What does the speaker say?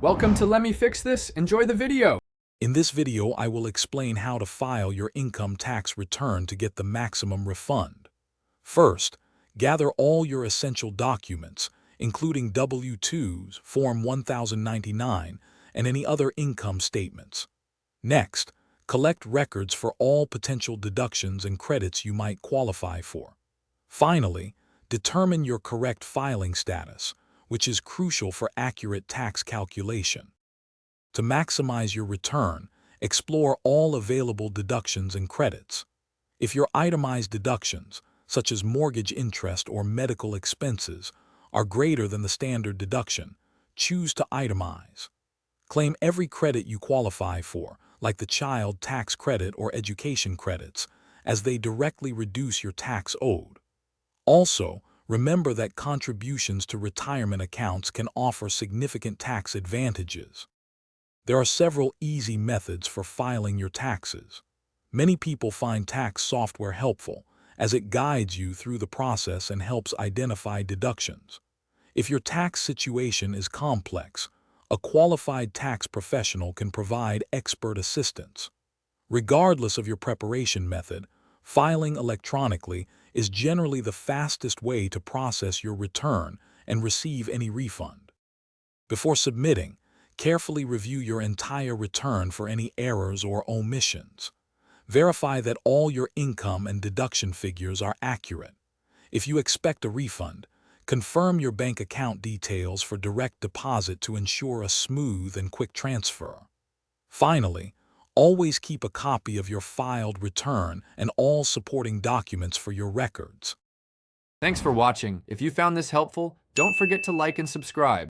Welcome to Let Me Fix This. Enjoy the video. In this video, I will explain how to file your income tax return to get the maximum refund. First, gather all your essential documents, including W-2s, Form 1099, and any other income statements. Next, collect records for all potential deductions and credits you might qualify for. Finally, determine your correct filing status, which is crucial for accurate tax calculation. To maximize your return, explore all available deductions and credits. If your itemized deductions, such as mortgage interest or medical expenses, are greater than the standard deduction, choose to itemize. Claim every credit you qualify for, like the child tax credit or education credits, as they directly reduce your tax owed. Also, remember that contributions to retirement accounts can offer significant tax advantages. There are several easy methods for filing your taxes. Many people find tax software helpful, as it guides you through the process and helps identify deductions. If your tax situation is complex, a qualified tax professional can provide expert assistance. Regardless of your preparation method, filing electronically is generally the fastest way to process your return and receive any refund. Before submitting, carefully review your entire return for any errors or omissions. Verify that all your income and deduction figures are accurate. If you expect a refund, confirm your bank account details for direct deposit to ensure a smooth and quick transfer. Finally, always keep a copy of your filed return and all supporting documents for your records. Thanks for watching. If you found this helpful, don't forget to like and subscribe.